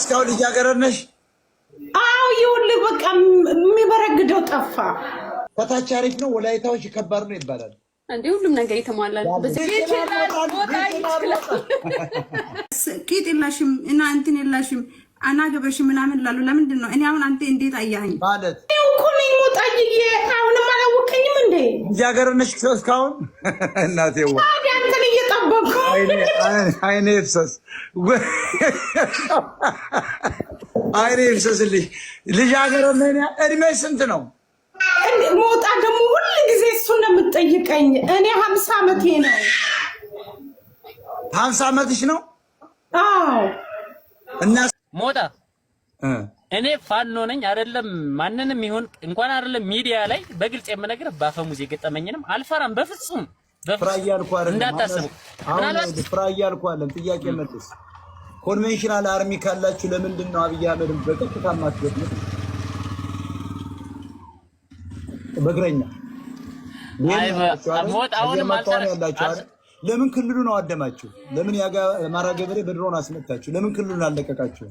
እስካሁን ልጃገረድ ነሽ? አዎ ይኸውልህ በቃ የሚበረግደው ጠፋ። ከታች አሪፍ ነው፣ ወላይታዎች ከባድ ነው ይባላል። እንዴ ሁሉም ነገር የተሟላ ነው። ቂጥ የላሽም እና እንትን የላሽም አናገበሽም ምናምን ላሉ ለምንድን ነው? እኔ አሁን አንተ እንዴት አያኸኝ ማለት እኮ ነኝ ሞጣዬ፣ አሁንም አላወቀኝም እንዴ? ልጃገረድ ነሽ እስካሁን? እናቴዋ ታዲያ አንተን እየጠበቅኩ አይኔ ፍሰስ አይኔ ፍሰስልሽ። ልጃገረድ ነኝ። እድሜሽ ስንት ነው? ሞጣ ደግሞ ሁሉ ጊዜ እሱን ነው የምትጠይቀኝ። እኔ 50 ዓመቴ ነው። 50 ዓመትሽ ነው? አዎ። እና ሞጣ እኔ ፋኖ ነኝ አይደለም ማንንም ይሁን እንኳን አይደለም ሚዲያ ላይ በግልጽ የምነግርህ ባፈሙዝ የገጠመኝንም አልፈራም በፍጹም ፍራያልኩ አይደለም እንዳታስቡ። ምናልባት ፍራያልኩ አይደለም። ጥያቄ መልስ። ኮንቬንሽናል አርሚ ካላችሁ ለምንድን ነው አብይ አህመድን በቀጥታ ማትገጥሙት? በእግረኛ ሞጣውንም ለምን ክልሉን አወደማችሁ? ለምን የአማራ ገበሬ በድሮን አስመታችሁ? ለምን ክልሉን አለቀቃችሁ?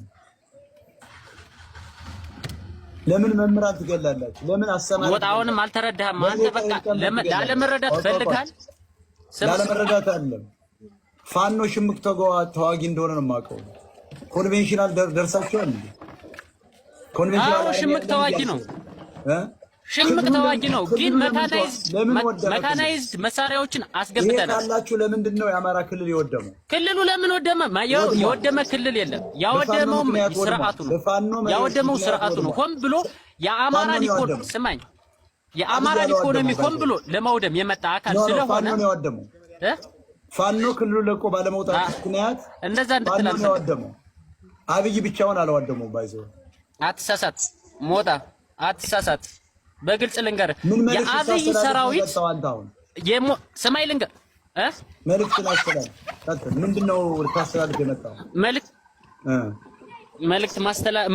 ለምን መምህራን ትገላላችሁ? ለምን አሰማሪ? ሞጣውንም አልተረዳህም አንተ። በቃ ላለመረዳት ፈልጋል። ላለመረዳት አይደለም። ፋኖ ሽምቅ ተዋጊ እንደሆነ ነው የማውቀው። ኮንቬንሽናል ደርሳችኋል እንዴ? ኮንቬንሽናል ሽምቅ ተዋጊ ነው ሽምቅ ተዋጊ ነው፣ ግን መካናይዝድ መሳሪያዎችን አስገብተናል። ካላችሁ ለምንድን ነው የአማራ ክልል የወደመው? ክልሉ ለምን ወደመ? የወደመ ክልል የለም። ያወደመው ስርዓቱ ነው። ያወደመው ስርዓቱ ነው። ሆን ብሎ የአማራን ኢኮኖሚ ስማኝ፣ የአማራን ኢኮኖሚ ሆን ብሎ ለማውደም የመጣ አካል ስለሆነ ነው ያወደመው። ፋኖ ክልሉ ለቆ ባለመውጣት ምክንያት እንደዛ እንድትላል ያወደመው። አብይ ብቻውን አላወደመው። ባይዘው አትሳሳት ሞጣ፣ አትሳሳት። በግልጽ ልንገር የአብይ ሰራዊት ሰማይ ልንገር መልእክት ናስተላል። ምንድነው ልታስተላልፍ የመጣው መልእክት?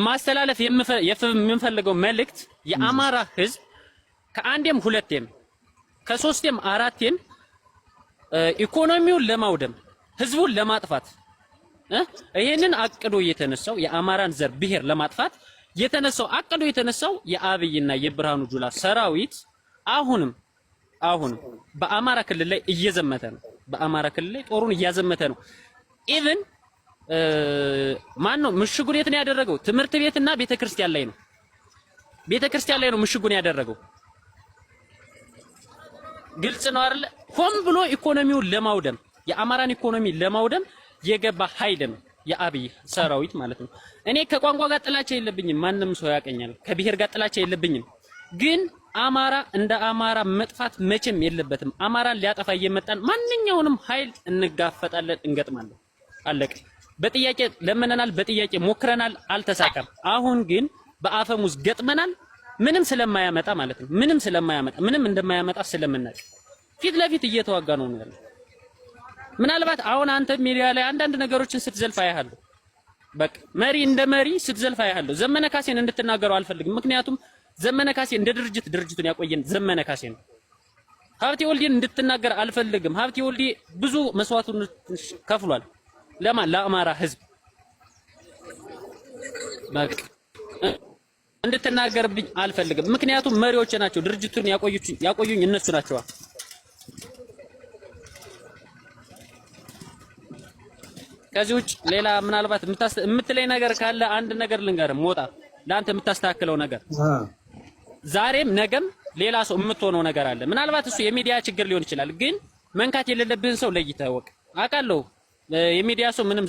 ማስተላለፍ የምንፈልገው መልእክት የአማራ ህዝብ ከአንዴም ሁለቴም ከሶስቴም አራቴም ኢኮኖሚውን ለማውደም ህዝቡን ለማጥፋት ይሄንን አቅዶ የተነሳው የአማራን ዘር ብሔር ለማጥፋት የተነሳው አቅዶ የተነሳው የአብይና የብርሃኑ ጁላ ሰራዊት አሁንም በአማራ ክልል ላይ እየዘመተ ነው። በአማራ ክልል ላይ ጦሩን እያዘመተ ነው። ኢቭን ማን ነው ምሽጉን የት ነው ያደረገው? ትምህርት ቤትና ቤተክርስቲያን ላይ ነው። ቤተክርስቲያን ላይ ነው ምሽጉን ያደረገው። ግልጽ ነው አይደል? ሆን ብሎ ኢኮኖሚውን ለማውደም የአማራን ኢኮኖሚ ለማውደም የገባ ኃይል ነው የአብይ ሰራዊት ማለት ነው። እኔ ከቋንቋ ጋር ጥላቻ የለብኝም፣ ማንም ሰው ያቀኛል። ከብሔር ጋር ጥላቻ የለብኝም። ግን አማራ እንደ አማራ መጥፋት መቼም የለበትም። አማራን ሊያጠፋ እየመጣን ማንኛውንም ኃይል እንጋፈጣለን፣ እንገጥማለን። አለቀ። በጥያቄ ለምነናል፣ በጥያቄ ሞክረናል፣ አልተሳካም። አሁን ግን በአፈሙዝ ገጥመናል። ምንም ስለማያመጣ ማለት ነው። ምንም እንደማያመጣ ስለምናውቅ ፊት ለፊት እየተዋጋ ነው ያለው። ምናልባት አሁን አንተ ሚዲያ ላይ አንዳንድ ነገሮችን ስትዘልፍ አያለሁ። በቃ መሪ እንደ መሪ ስትዘልፍ አያለሁ። ዘመነ ካሴን እንድትናገረው አልፈልግም። ምክንያቱም ዘመነ ካሴ እንደ ድርጅቱን ያቆየን ዘመነ ካሴ ነው። ሀብቴ ወልዴን እንድትናገር አልፈልግም። ሀብቴ ወልዴ ብዙ መስዋዕቱን ከፍሏል። ለማን? ለአማራ ህዝብ። በቃ እንድትናገርብኝ አልፈልግም። ምክንያቱም መሪዎች ናቸው። ድርጅቱን ያቆዩኝ እነሱ ናቸው። ከዚህ ውጭ ሌላ ምናልባት የምትለኝ ነገር ካለ አንድ ነገር ልንገርህ ሞጣ፣ ለአንተ የምታስተካክለው ነገር ዛሬም ነገም ሌላ ሰው የምትሆነው ነገር አለ። ምናልባት እሱ የሚዲያ ችግር ሊሆን ይችላል፣ ግን መንካት የሌለብህን ሰው ለይተህ እወቅ። አውቃለሁ የሚዲያ ሰው ምንም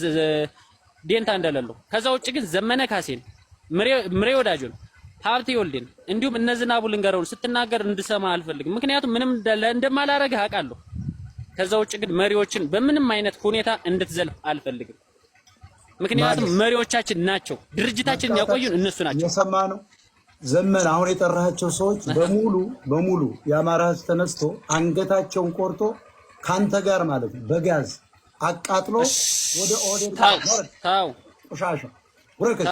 ዴንታ እንደሌለው። ከዛ ውጭ ግን ዘመነ ካሴን፣ ምሬ ወዳጆን፣ ሀብቴ ወልዴን እንዲሁም እነ ዝናቡ ልንገረውን ስትናገር እንድሰማ አልፈልግም። ምክንያቱም ምንም እንደማላረግህ አውቃለሁ። ከዛ ውጭ ግን መሪዎችን በምንም አይነት ሁኔታ እንድትዘልፍ አልፈልግም። ምክንያቱም መሪዎቻችን ናቸው፣ ድርጅታችንን ያቆዩን እነሱ ናቸው። የሰማነው ዘመን አሁን የጠራሃቸው ሰዎች በሙሉ የአማራ ህዝብ ተነስቶ አንገታቸውን ቆርጦ ካንተ ጋር ማለት ነው በጋዝ አቃጥሎ ወደ ኦዴድ ታው ቆሻሻ ወረከት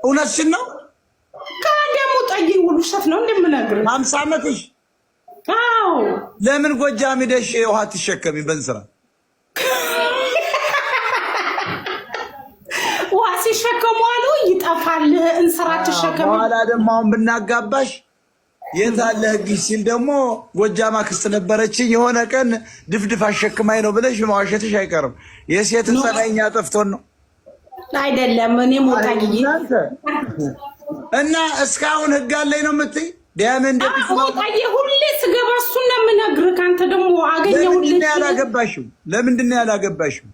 እውነትሽን ነው። ከደሙ ጠይ ውሸት ነው እንደምነግርህ 50 ዓመትሽ። አዎ ለምን ጎጃም ሄደሽ ውሃ ትሸከሚ? በእንስራ ዋሲ ሸከሟሉ ይጠፋል እንስራች ሸከሙ በኋላ ደግሞ አሁን ብናጋባሽ የታለ ህግሽ ሲል ደግሞ ጎጃማ ክስት ነበረችኝ የሆነ ቀን ድፍድፍ አሸክማኝ ነው ብለሽ ማዋሸትሽ አይቀርም። የሴትን ጸባይኛ ጠፍቶን ነው አይደለም። እኔ ሞታኝ እና እስካሁን ህግ አለኝ ነው የምትይ? ዲያመንድ ሞታዬ ሁሌ ስገባ እሱን ነው የምነግርህ። አንተ ደግሞ አገኘሁልህ። ለምንድን ነው ያላገባሽው?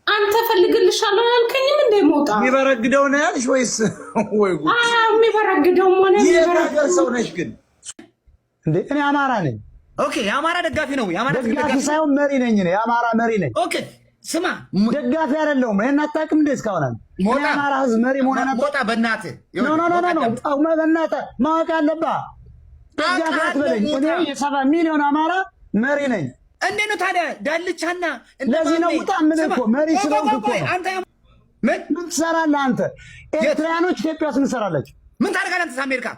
አንተ ፈልግልሻለሁ ያልከኝም እንደ ሞታ የሚበረግደው ነው ያልሽ ወይስ ወይ ጉድ? የሚበረግደው ማለት የሚበረግደው ሰው ነሽ ግን እንዴ? እኔ አማራ ነኝ። ኦኬ፣ የአማራ ደጋፊ ነው። የአማራ ደጋፊ ሳይሆን መሪ ነኝ እኔ። የአማራ መሪ ነኝ። ኦኬ፣ ስማ፣ ደጋፊ አይደለሁም። እኔን አታውቅም እንዴ? እስካሁን ሞጣ የአማራ ህዝብ መሪ መሆን አለበት። ሞጣ በእናትህ በእናትህ ማወቅ አለብህ። ደጋፊ አትበለኝ። እኔ የ7 ሚሊዮን አማራ መሪ ነኝ። እንዴት ነው ታዲያ ዳልቻና ለዚህ ነው ውጣ ምን እኮ መሪ ስለሆንኩ እኮ ነው። አንተ ምን ትሰራለህ አንተ? ኤርትራኖች ኢትዮጵያ ውስጥ ምን ትሰራላችሁ? ምን ታደርጋለህ አንተ?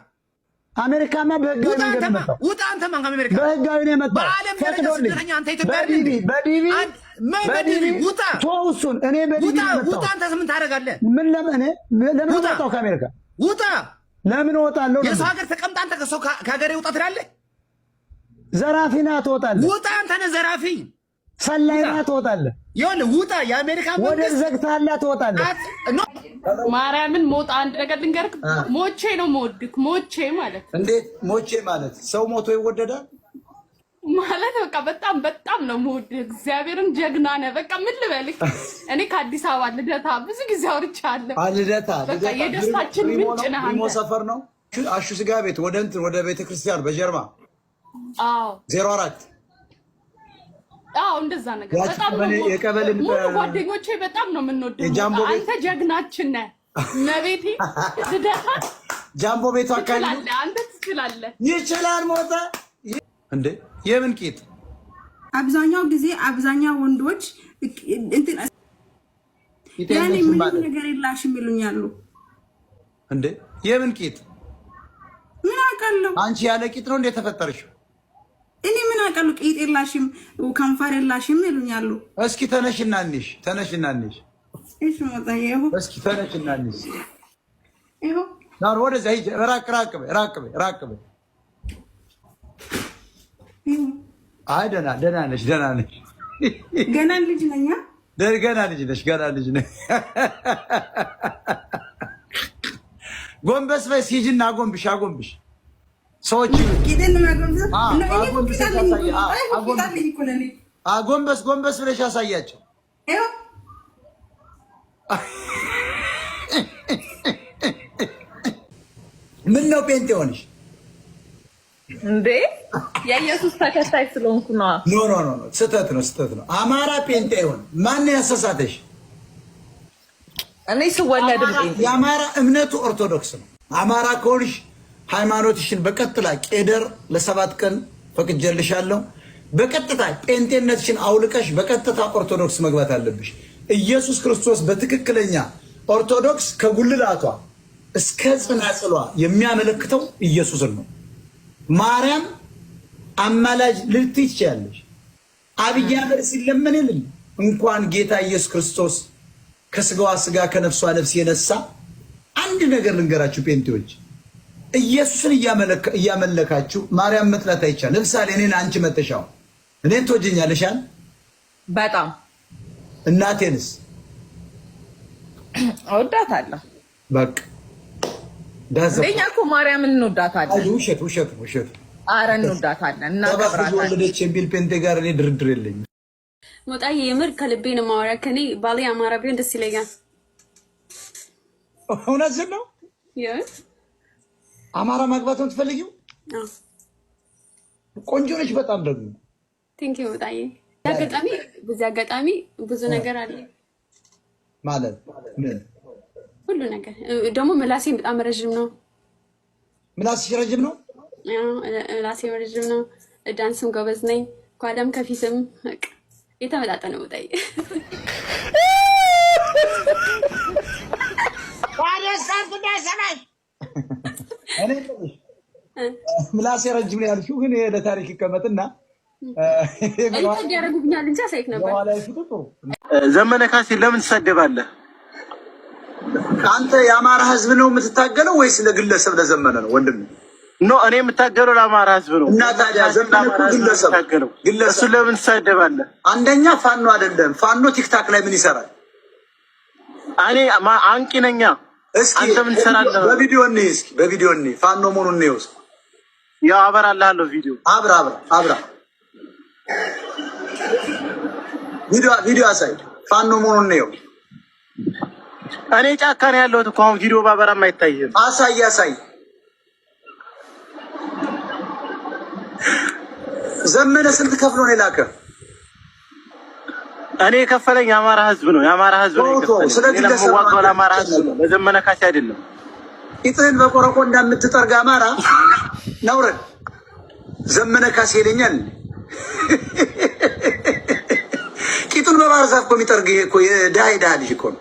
አሜሪካማ በህጋዊ መንገድ መጣው። ውጣ አንተ ማን አሜሪካ በህጋዊ ነው የመጣው። በዓለም ደረጃ ስደተኛ አንተ ኢትዮጵያ በዲቪ ውጣ ተውሱን እኔ በዲቪ መጣው። ውጣ አንተ ምን ታደርጋለህ? ምን ለምን ወጣው ከአሜሪካ? ውጣ ለምን እወጣለሁ? የሰው ሀገር ተቀምጣ አንተ ከሰው ከሀገሬ ውጣ ትላለህ? ዘራፊ ና ትወጣለህ። ውጣ አንተ ነህ ዘራፊ። ሰላይ ና ትወጣለህ። ይኸውልህ ውጣ። የአሜሪካ ወደ ዘግታላ ትወጣለህ። ማርያምን ሞጣ አንድ ነገር ልንገርክ፣ ሞቼ ነው የምወድክ። ሞቼ ማለት እንዴት ሞቼ ማለት? ሰው ሞቶ ይወደዳል ማለት በቃ በጣም በጣም ነው የምወድህ። እግዚአብሔርን ጀግና ነህ። በቃ ምን ልበልህ፣ እኔ ከአዲስ አበባ ልደታ ብዙ ጊዜ አውርቻለሁ። ልደታ በቃ የደስታችን ምንጭ ነህ አንተ። ሞ ሰፈር ነው አሹ ስጋ ቤት ወደ ቤተክርስቲያን በጀርባ 04 እንደዛ ነገር በጣም ነው የቀበሌ ጓደኞቼ በጣም ነው የምንወደው። አንተ ጀግናችን ነህ። መቤቴ ልደታ ጃምቦ ቤቱ አካባቢ አንተ ትችላለህ። ይችላል ሞታ እንዴ የምን ቂጥ? አብዛኛው ጊዜ አብዛኛው ወንዶች እንትን ያኔ ምን ነገር የላሽም ይሉኛሉ። እንዴ የምን ቂጥ? ምን አውቃለሁ። አንቺ ያለ ቂጥ ነው እንዴ ተፈጠርሽው? እኔ ምን አውቃለሁ። ቂጥ የላሽም ከንፈር የላሽም ይሉኛሉ። እስኪ ተነሽና እንሽ እሺ ሞታዬ እስኪ ተነሽና እንሽ ይኸው ናር ወደዛ ሂጅ። ራቅ በይ አይ ደህና ነሽ። ገና ልጅ ነኝ። ገና ልጅ ነሽ። ጎንበስ በይ ሂጂና አጎንብሽ ሰዎች ጎንበስ ብለሽ ያሳያቸው። ምን ነው ጴንጤ ሆነሽ እንዴ? የኢየሱስ ተከታይ ስለሆንኩ ነው። ኖ ስህተት ነው። አማራ ጴንጤ ይሆን ማን ያሳሳተሽ? እኔ ስወለድም ጴንጤ። የአማራ እምነቱ ኦርቶዶክስ ነው። አማራ ከሆንሽ ሃይማኖትሽን በቀጥታ ቄደር ለ7 ቀን ፈቅጄልሻለሁ። በቀጥታ ጴንጤነትሽን አውልቀሽ በቀጥታ ኦርቶዶክስ መግባት አለብሽ። ኢየሱስ ክርስቶስ በትክክለኛ ኦርቶዶክስ ከጉልላቷ እስከ ጽናጽሏ የሚያመለክተው ኢየሱስን ነው። ማርያም አማላጅ ልትይ ትችያለሽ። አብይ አህመድ ሲለመንልን እንኳን ጌታ ኢየሱስ ክርስቶስ ከስጋዋ ስጋ ከነፍሷ ነፍስ የነሳ አንድ ነገር ልንገራችሁ ጴንጤዎች፣ ኢየሱስን እያመለካችሁ ማርያም መጥላት አይቻልም። ለምሳሌ እኔን አንቺ መተሻው እኔን ትወጂኛለሻል በጣም እናቴንስ እወዳታለሁ። በቃ እኛ እኮ ማርያምን እንወዳታለን። ውሸት። ኧረ እንወዳታለን፣ እናከብራታለን። ወለደች የሚል ጴንጤ ጋር እኔ ድርድር የለኝም። ሞጣዬ የምር ከልቤ ነው የማወራህ። ከኔ ባሌ አማራ ቢሆን ደስ ይለኛል። እውነት ነው። አማራ ማግባት ነው የምትፈልጊው? ቆንጆ ነች በጣም ደግሞ። ቴንኪው ሞጣዬ። በዚህ አጋጣሚ ብዙ ነገር አለ ማለት ምን? ሁሉ ነገር ደግሞ ምላሴ በጣም ረጅም ነው። ምላስሽ ረጅም ነው? ምላሴ ረጅም ነው። ዳንስም ጎበዝ ነኝ። ኳዳም ከፊትም የተመጣጠነ ሞጣዬ። ምላሴ ረጅም ነው ያልሽው ግን ለታሪክ ይቀመጥና ያደረጉብኛል እንጂ አሳይክ ነበር። ዘመነ ካሴ ለምን ትሰደባለህ? አንተ የአማራ ህዝብ ነው የምትታገለው ወይስ ለግለሰብ ለዘመነ ነው ወንድም? ኖ እኔ የምታገለው ለአማራ ህዝብ ነው። እና ታዲያ ዘመነ እኮ ግለሰብ እሱ ለምን ትሳደባለህ? አንደኛ ፋኖ አይደለም። ፋኖ ቲክታክ ላይ ምን ይሰራል? እኔ አንቂ ነኛ። እስኪ አንተ ምን ትሰራለህ? በቪዲዮ እንይ እስኪ በቪዲዮ እንይ። ፋኖ መሆኑን ነው እስኪ ያው አበራልሃለሁ ቪዲዮ አብራ ቪዲዮ አሳይ። ፋኖ መሆኑን ነው። እኔ ጫካ ነው ያለሁት እኮ አሁን ቪዲዮ ባበራም አይታይም። አሳይ ዘመነ ስንት ከፍሎ ነው የላከ? እኔ የከፈለኝ የአማራ ህዝብ ነው። የአማራ ህዝብ ነው የከፈለኝ። ስለዚህ ለማዋቀው ለአማራ ህዝብ ነው፣ ለዘመነ ካሴ አይደለም። ቂጥህን በቆረቆ እንደምትጠርግ አማራ ነውረን ዘመነ ካሴ ይለኛል። ቂጡን በባህር ዛፍ እኮ የሚጠርግ ይሄ እኮ የድሃ ልጅ እኮ ነው።